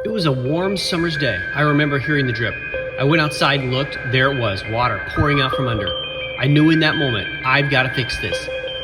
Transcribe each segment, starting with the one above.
It was a warm summer's day. I remember hearing the drip. I went outside and looked. There it was, water pouring out from under. I knew in that moment, I've got to fix this.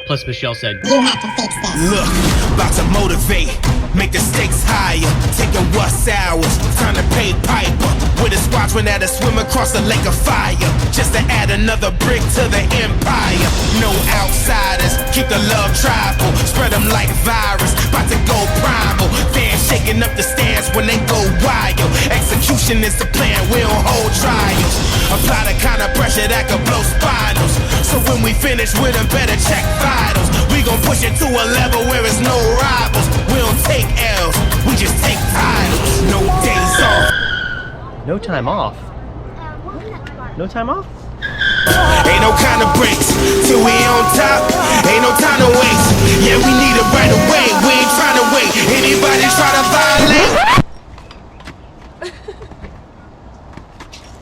Plus, Michelle said, "You have to fix this." Look, about to motivate, make the stakes higher. Taking what's ours, time to pay Piper. With a squadron that'll swim across the lake of fire, just to add another brick to the empire. No outsiders, keep the love tribal. Spread them like virus, about to go primal. Fans shaking up the stands when they go wild. Execution is the plan, we don't hold trials. Apply the kind of pressure that could blow spinals. So when we finish with them, better check vitals. We gon' push it to a level where it's no rivals. We don't take L's, we just take titles. No days off. no time off. No time off? Ain't no kind of breaks till we on top. Ain't no time to waste. Yeah, we need it right away. We ain't trying to wait. Anybody try to violate,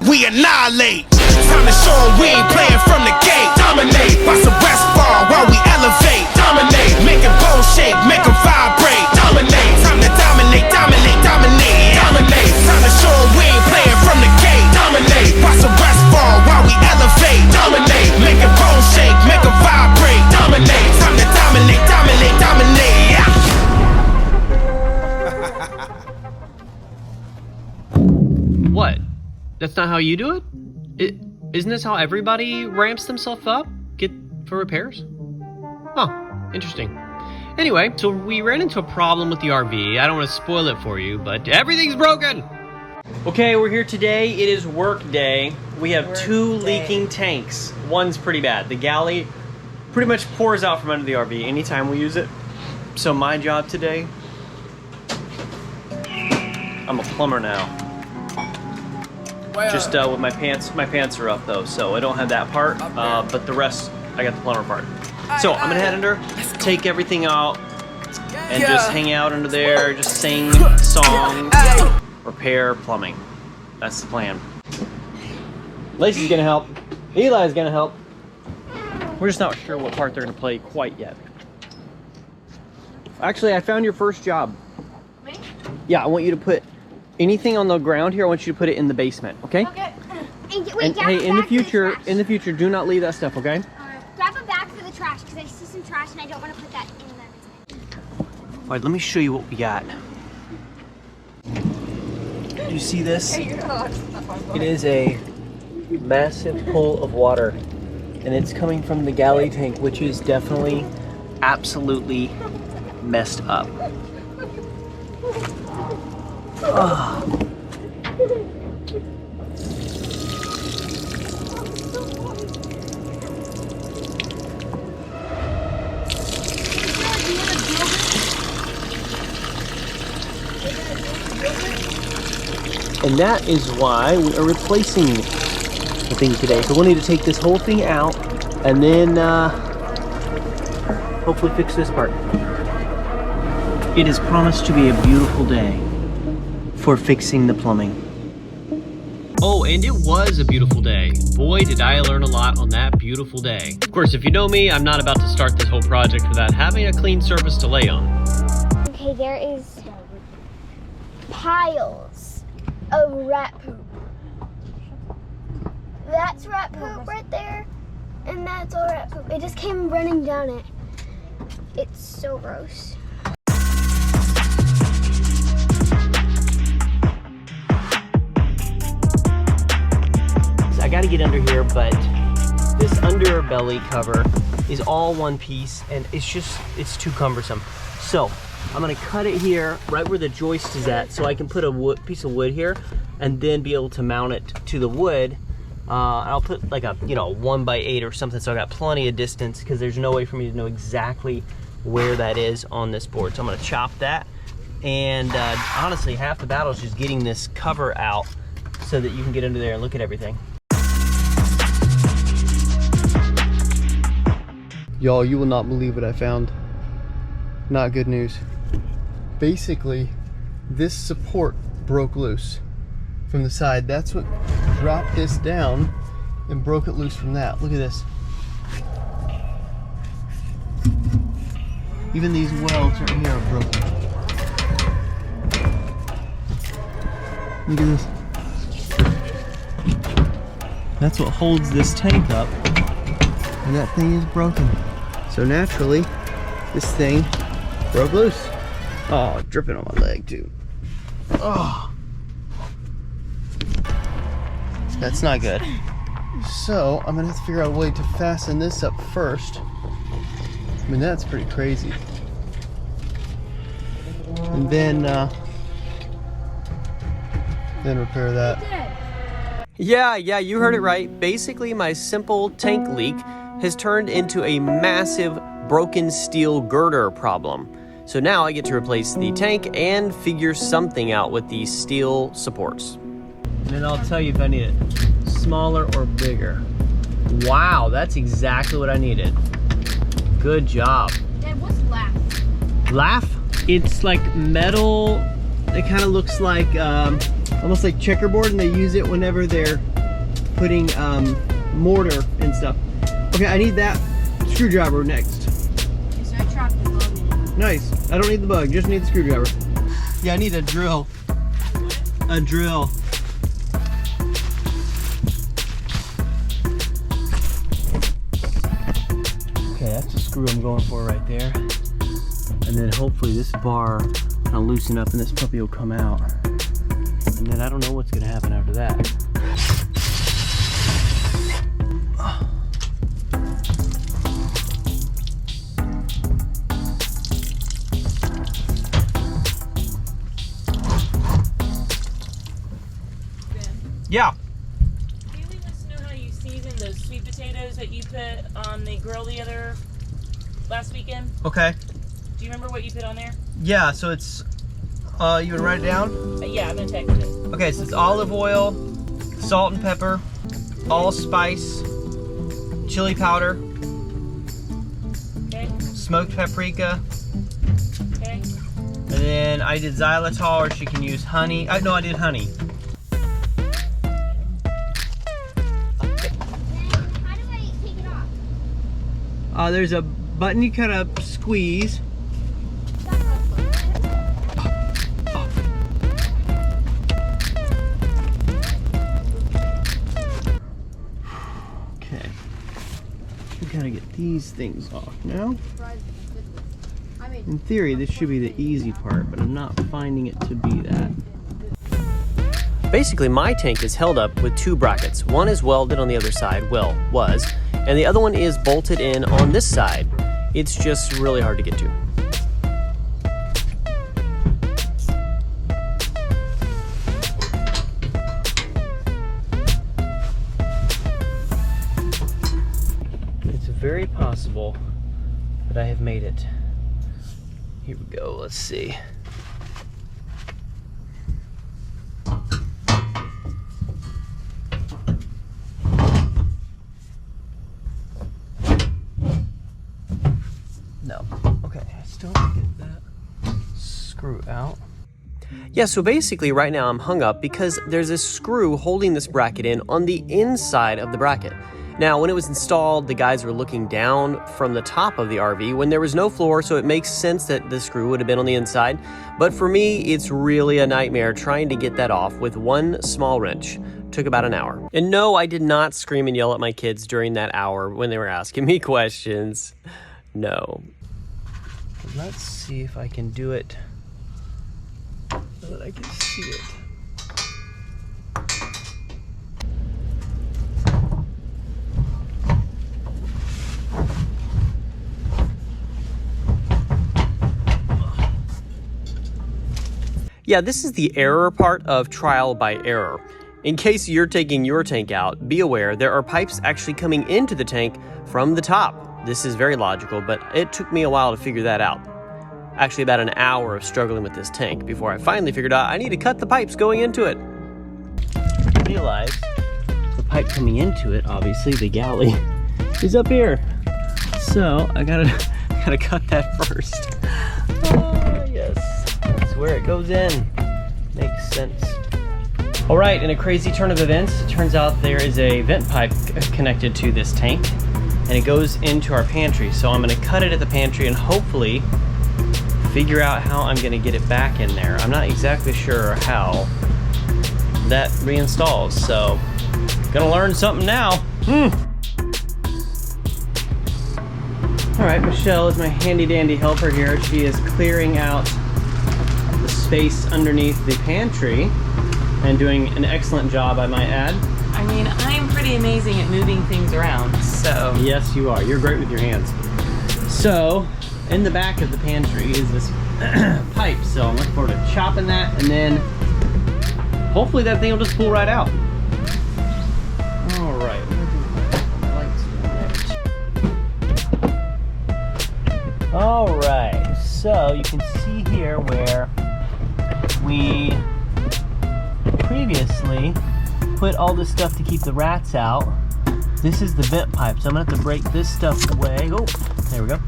we annihilate. Time to show 'em we ain't playing from the gate. Dominate, bust a rest bar while we elevate. Dominate, make a bone shake, make 'em vibrate. Dominate, time to dominate, dominate, dominate, dominate. Time to show 'em we ain't playing from the gate. Dominate, bust a rest bar while we elevate. Dominate, make a bone shake, make 'em vibrate. Dominate, time to dominate, dominate, dominate. Yeah. What? That's not how you do it? Isn't this how everybody ramps themselves up? Get for repairs? Huh, interesting. Anyway, so we ran into a problem with the RV. I don't want to spoil it for you, but everything's broken! Okay, we're here today. It is work day. We have two leaking tanks. One's pretty bad. The galley pretty much pours out from under the RV anytime we use it. So my job today, I'm a plumber now. Just with my pants are up though, so I don't have that part, but the rest, I got the plumber part. So I'm gonna head under, take everything out, and just hang out under there, just sing songs, repair plumbing. That's the plan. Lacey's gonna help, Eli's gonna help. We're just not sure what part they're gonna play quite yet. Actually, I found your first job. Me? Yeah, I want you to put anything on the ground here, I want you to put it in the basement, okay? Okay. And hey, in the future, do not leave that stuff, okay? Grab a bag for the trash, because I see some trash and I don't want to put that in there. All right, let me show you what we got. Do you see this? It is a massive pool of water, and it's coming from the galley tank, which is definitely, absolutely messed up. Oh. And that is why we are replacing the thing today. So we'll need to take this whole thing out and then hopefully fix this part. It is promised to be a beautiful day for fixing the plumbing. Oh, and it was a beautiful day. Boy, did I learn a lot on that beautiful day. Of course, if you know me, I'm not about to start this whole project without having a clean surface to lay on. Okay, there is piles of rat poop. That's rat poop right there, and that's all rat poop. It just came running down it. It's so gross. I gotta get under here, but this underbelly cover is all one piece and it's too cumbersome. So I'm gonna cut it here right where the joist is at so I can put a piece of wood here and then be able to mount it to the wood. I'll put like a 1x8 or something so I got plenty of distance because there's no way for me to know exactly where that is on this board. So I'm gonna chop that, and honestly half the battle is just getting this cover out so that you can get under there and look at everything. Y'all, you will not believe what I found. Not good news. Basically, this support broke loose from the side. That's what dropped this down and broke it loose from that. Look at this. Even these welds right here are broken. Look at this. That's what holds this tank up. And that thing is broken. So naturally, this thing broke loose. Oh, dripping on my leg too. Oh. That's not good. So I'm gonna have to figure out a way to fasten this up first. I mean, that's pretty crazy. And then repair that. Yeah, you heard it right. Basically, my simple tank leak has turned into a massive broken steel girder problem. So now I get to replace the tank and figure something out with these steel supports. And then I'll tell you if I need it smaller or bigger. Wow, that's exactly what I needed. Good job. Dad, what's laugh? Laugh? It's like metal. It kind of looks like almost like checkerboard, and they use it whenever they're putting mortar and stuff. Okay, I need that screwdriver next. So I trapped the bug in it. Nice. I don't need the bug, just need the screwdriver. Yeah, I need a drill. A drill. Okay, that's the screw I'm going for right there. And then hopefully this bar will loosen up and this puppy will come out. And then I don't know what's gonna happen after that. Yeah. Can you let us know how you season those sweet potatoes that you put on the grill last weekend? Okay. Do you remember what you put on there? Yeah, so it's, you would write it down? Yeah, I'm gonna text it. Okay, so it's olive oil, salt and pepper, allspice, chili powder, Okay. smoked paprika, Okay. and then I did xylitol, or she can use honey. No, I did honey. How do I take it off? There's a button you kind of squeeze. Okay. We gotta get these things off now. In theory, this should be the easy part, but I'm not finding it to be that. Basically, my tank is held up with two brackets. One is welded on the other side, well, was, and the other one is bolted in on this side. It's just really hard to get to. It's very possible that I have made it. Here we go, let's see. No. Okay, I still have to get that screw out. Yeah, so basically right now I'm hung up because there's a screw holding this bracket in on the inside of the bracket. Now, when it was installed, the guys were looking down from the top of the RV when there was no floor, so it makes sense that the screw would have been on the inside. But for me, it's really a nightmare trying to get that off with one small wrench. Took about an hour. And no, I did not scream and yell at my kids during that hour when they were asking me questions. No. Let's see if I can do it so that I can see it. Yeah, this is the error part of trial by error. In case you're taking your tank out, be aware there are pipes actually coming into the tank from the top. This is very logical, but it took me a while to figure that out. Actually, about an hour of struggling with this tank before I finally figured out I need to cut the pipes going into it. I realized the pipe coming into it, obviously the galley, is up here. So I gotta cut that first. Oh, yes. That's where it goes in. Makes sense. All right, in a crazy turn of events, it turns out there is a vent pipe connected to this tank, and it goes into our pantry. So I'm gonna cut it at the pantry and hopefully figure out how I'm gonna get it back in there. I'm not exactly sure how, that reinstalls. So, gonna learn something now. All right, Michelle is my handy dandy helper here. She is clearing out the space underneath the pantry and doing an excellent job, I might add. I mean, I am pretty amazing at moving things around, so. Yes, you are. You're great with your hands. So, in the back of the pantry is this pipe. So I'm looking forward to chopping that, and then hopefully that thing will just pull right out. All right. All right. So you can see here where we previously put all this stuff to keep the rats out. This is the vent pipe, so I'm gonna have to break this stuff away. Oh, there we go.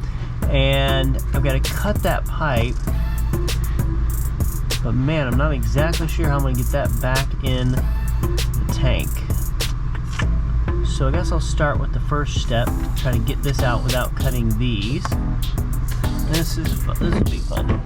And I've got to cut that pipe. But man, I'm not exactly sure how I'm gonna get that back in the tank. So I guess I'll start with the first step, try to get this out without cutting these. This is fun. This will be fun.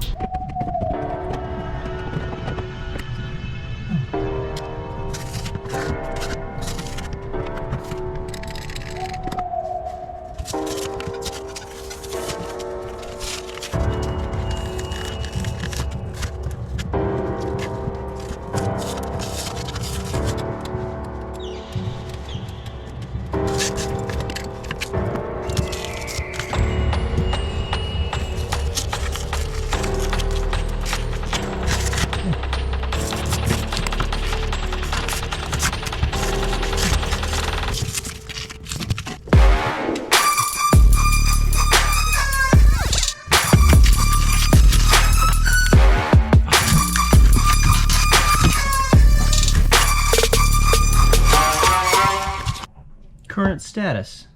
Current status.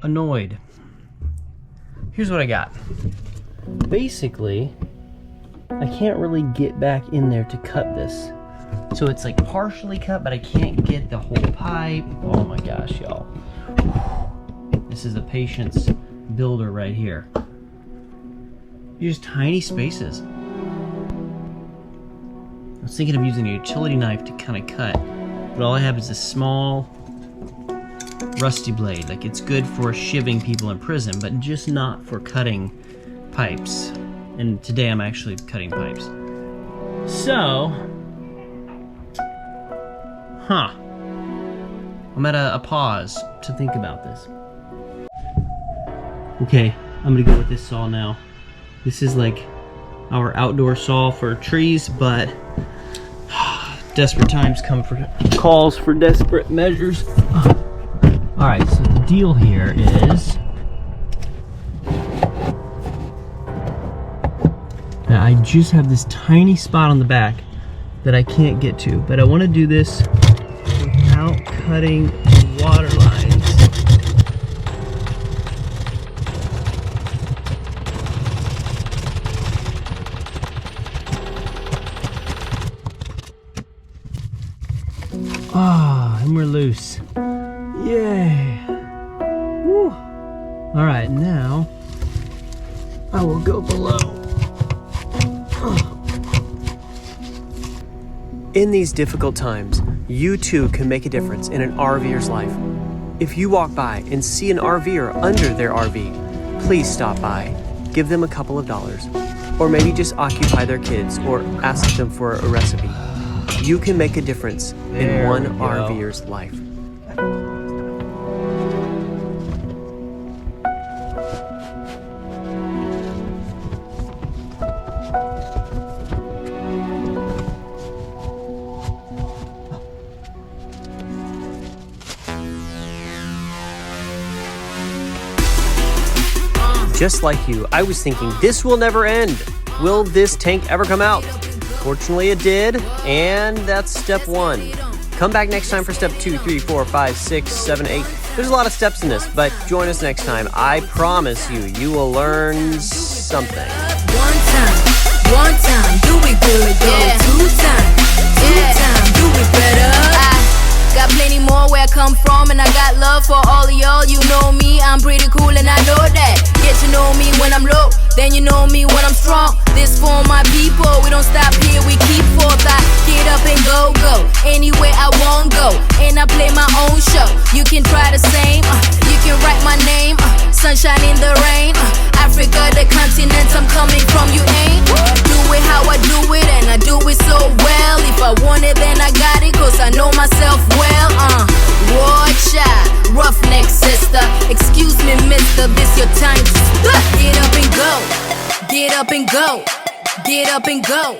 Annoyed. Here's what I got. Basically, I can't really get back in there to cut this. So it's like partially cut, but I can't get the whole pipe. Oh my gosh, y'all. This is a patience builder right here. Just tiny spaces. I was thinking of using a utility knife to kind of cut, but all I have is a small rusty blade. Like, it's good for shivving people in prison, but just not for cutting pipes. And today I'm actually cutting pipes. So, I'm at a pause to think about this. Okay, I'm gonna go with this saw now. This is like our outdoor saw for trees, but desperate times calls for desperate measures. All right, so the deal here is that I just have this tiny spot on the back that I can't get to, but I want to do this without cutting the water lines. And we're loose. Yay! Woo. All right, now I will go below. In these difficult times, you too can make a difference in an RVer's life. If you walk by and see an RVer under their RV, please stop by, give them a couple of dollars, or maybe just occupy their kids or ask them for a recipe. You can make a difference in one RVer's life. Just like you, I was thinking, this will never end. Will this tank ever come out? Fortunately it did, and that's step 1. Come back next time for step 2, 3, 4, 5, 6, 7, 8. There's a lot of steps in this, but join us next time. I promise you will learn something. One time, do it good, go. Yeah. Two time, do it better. Got plenty more where I come from, and I got love for all of y'all. You know me, I'm pretty cool, and I know that. Get to know me when I'm low, then you know me when I'm strong. This for my people, we don't stop here, we keep forth. I get up and go. play my own show. You can try the same, you can write my name, sunshine in the rain. Africa, the continent I'm coming from, you ain't. Do it how I do it, and I do it so well. If I want it, then I got it, cause I know myself well. Watch out, roughneck sister. Excuse me, mister, this your time to get up and go. Get up and go. Get up and go.